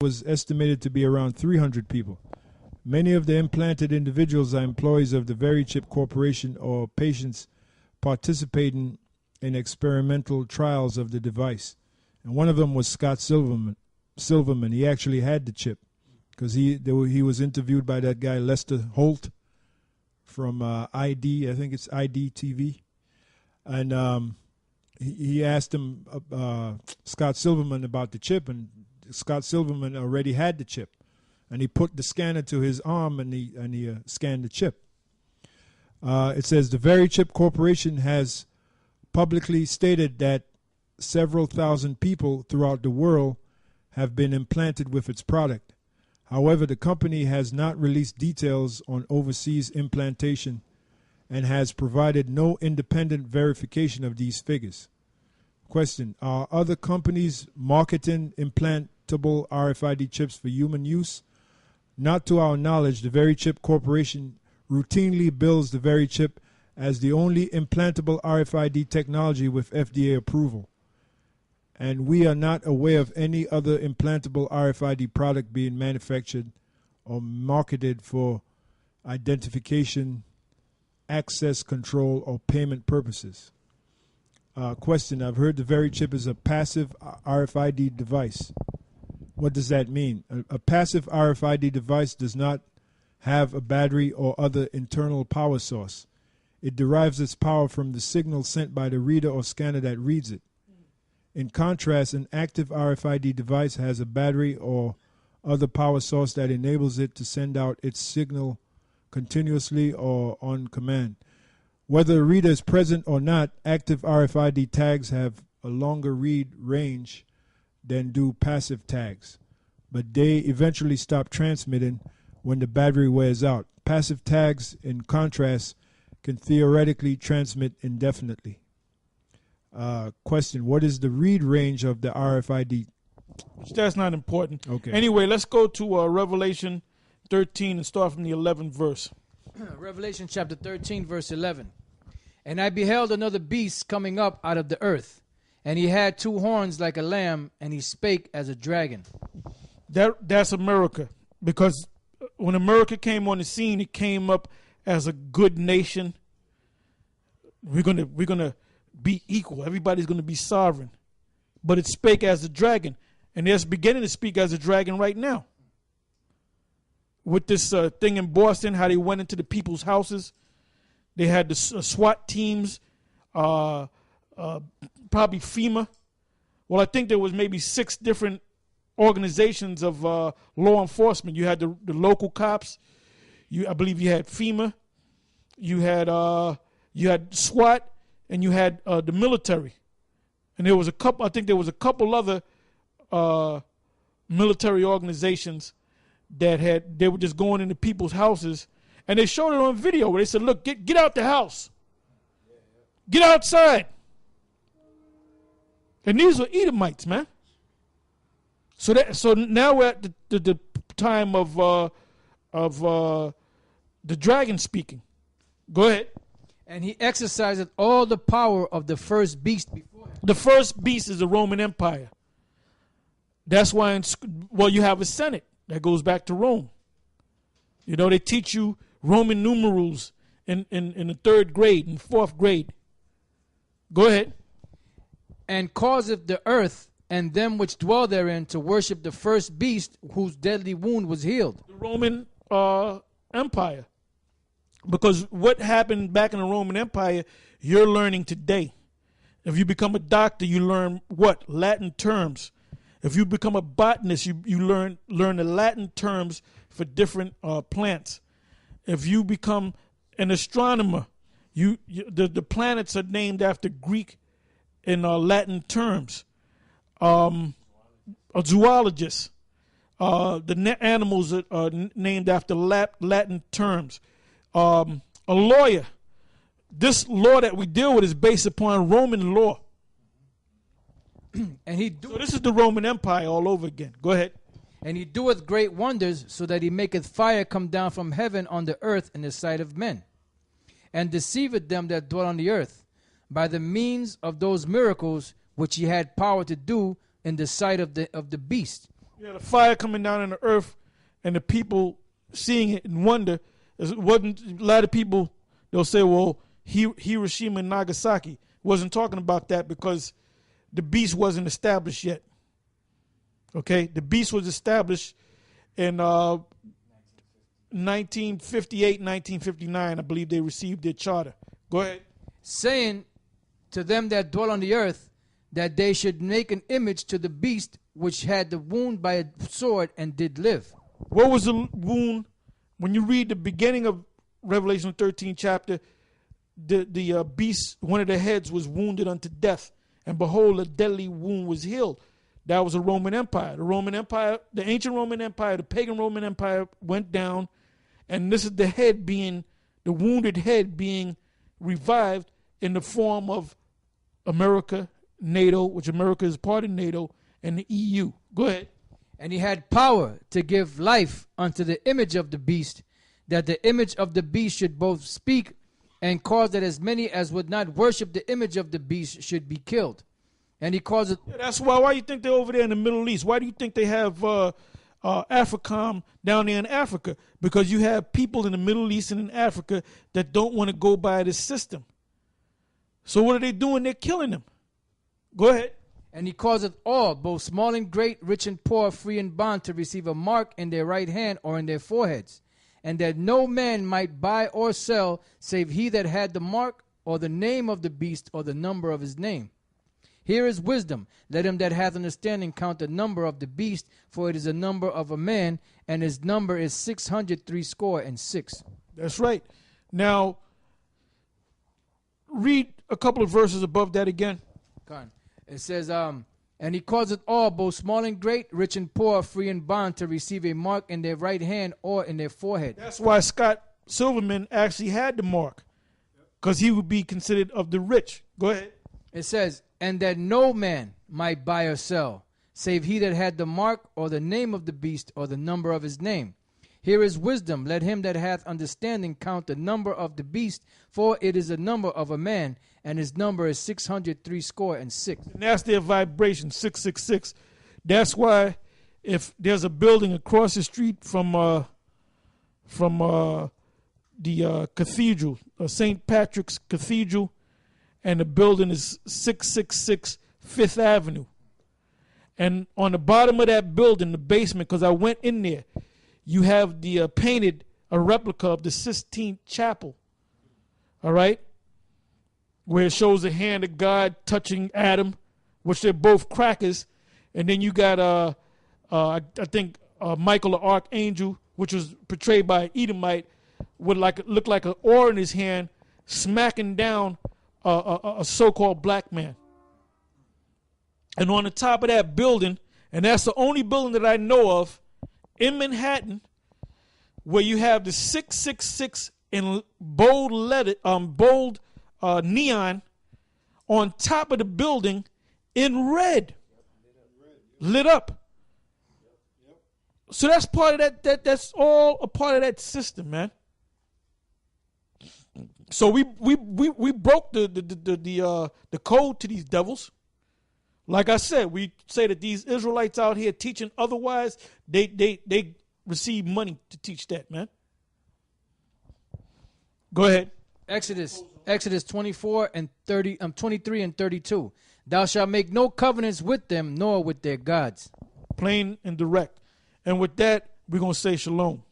was estimated to be around 300 people. Many of the implanted individuals are employees of the Very Chip Corporation or patients participating in experimental trials of the device. And one of them was Scott Silverman. He actually had the chip because he was interviewed by that guy Lester Holt from ID, I think it's ID TV. And he asked him, Scott Silverman, about the chip, and Scott Silverman already had the chip. And he put the scanner to his arm and he scanned the chip. It says the Very Chip Corporation has publicly stated that several thousand people throughout the world have been implanted with its product. However, the company has not released details on overseas implantation and has provided no independent verification of these figures. Question: are other companies marketing implantable RFID chips for human use? Not to our knowledge. The Very Chip Corporation routinely bills the Very Chip as the only implantable RFID technology with FDA approval. And we are not aware of any other implantable RFID product being manufactured or marketed for identification, access control, or payment purposes. Question: I've heard the Very Chip is a passive RFID device. What does that mean? A passive RFID device does not have a battery or other internal power source. It derives its power from the signal sent by the reader or scanner that reads it. In contrast, an active RFID device has a battery or other power source that enables it to send out its signal continuously or on command. Whether the reader is present or not, active RFID tags have a longer read range than do passive tags, but they eventually stop transmitting when the battery wears out. Passive tags, in contrast, can theoretically transmit indefinitely. Question: what is the read range of the RFID? That's not important. Okay. Anyway, let's go to Revelation 13 and start from the 11th verse. Revelation chapter 13, verse 11. And I beheld another beast coming up out of the earth, and he had two horns like a lamb, and he spake as a dragon. That's America, because when America came on the scene, it came up as a good nation. We're gonna be equal. Everybody's gonna be sovereign. But it spake as a dragon, and it's beginning to speak as a dragon right now. With this thing in Boston, how they went into the people's houses, they had the SWAT teams, probably FEMA. Well, I think there was maybe 6 different organizations of law enforcement. You had the local cops. I believe you had FEMA. You had SWAT, and you had the military. And there was a couple. I think there was a couple other military organizations they were just going into people's houses, and they showed it on video where they said, "Look, get out the house, get outside." And these were Edomites, man. So now we're at the time of the dragon speaking. Go ahead. And he exercised all the power of the first beast before him. The first beast is the Roman Empire. That's why, you have a Senate that goes back to Rome. You know, they teach you Roman numerals in the 3rd grade and 4th grade. Go ahead. And causeth the earth and them which dwell therein to worship the first beast whose deadly wound was healed. The Roman Empire. Because what happened back in the Roman Empire, you're learning today. If you become a doctor, you learn what? Latin terms. If you become a botanist, you learn the Latin terms for different plants. If you become an astronomer, the planets are named after Greek and Latin terms. A zoologist, the animals are named after Latin terms. A lawyer. This law that we deal with is based upon Roman law. So this is the Roman Empire all over again. Go ahead. And he doeth great wonders, so that he maketh fire come down from heaven on the earth in the sight of men, and deceiveth them that dwell on the earth, by the means of those miracles which he had power to do in the sight of the beast. Yeah, the fire coming down on the earth, and the people seeing it and wonder. It wasn't a lot of people. They'll say, "Well, Hiroshima and Nagasaki." Wasn't talking about that because the beast wasn't established yet. Okay, the beast was established in 1958, 1959. I believe they received their charter. Go ahead. Saying to them that dwell on the earth that they should make an image to the beast which had the wound by a sword and did live. What was the wound? When you read the beginning of Revelation 13 chapter, the beast, one of the heads was wounded unto death, and behold, a deadly wound was healed. That was the Roman Empire. The Roman Empire, the ancient Roman Empire, the pagan Roman Empire went down, and this is the head being, the wounded head being revived in the form of America, NATO, which America is part of NATO, and the EU. Go ahead. And he had power to give life unto the image of the beast, that the image of the beast should both speak and cause that as many as would not worship the image of the beast should be killed. And he caused it. Yeah, that's why you think they're over there in the Middle East? Why do you think they have AFRICOM down there in Africa? Because you have people in the Middle East and in Africa that don't want to go by this system. So what are they doing? They're killing them. Go ahead. And he causeth all, both small and great, rich and poor, free and bond, to receive a mark in their right hand or in their foreheads, and that no man might buy or sell, save he that had the mark, or the name of the beast, or the number of his name. Here is wisdom. Let him that hath understanding count the number of the beast, for it is the number of a man, and his number is 666. That's right. Now, read a couple of verses above that again. Con. It says, and he causeth all, both small and great, rich and poor, free and bond, to receive a mark in their right hand or in their forehead. That's why Scott Silverman actually had the mark, because he would be considered of the rich. Go ahead. It says, and that no man might buy or sell, save he that had the mark or the name of the beast or the number of his name. Here is wisdom. Let him that hath understanding count the number of the beast, for it is the number of a man, and his number is 666. And that's their vibration, 666. That's why if there's a building across the street from the cathedral, St. Patrick's Cathedral, and the building is 666 Fifth Avenue. And on the bottom of that building, the basement, because I went in there, you have the painted a replica of the Sistine Chapel. All right? Where it shows the hand of God touching Adam, which they're both crackers. And then you got, I think, Michael the Archangel, which was portrayed by Edomite, would look like an oar in his hand, smacking down a so-called black man. And on the top of that building, and that's the only building that I know of in Manhattan, where you have the 666 in bold letter, neon on top of the building in red, lit up. So that's part of that. That's all a part of that system, man. So we broke the code to these devils. Like I said, we say that these Israelites out here teaching otherwise, they receive money to teach that, man. Go ahead. Exodus 24 and 30, 23 and 32. Thou shalt make no covenants with them, nor with their gods. Plain and direct. And with that, we're going to say shalom.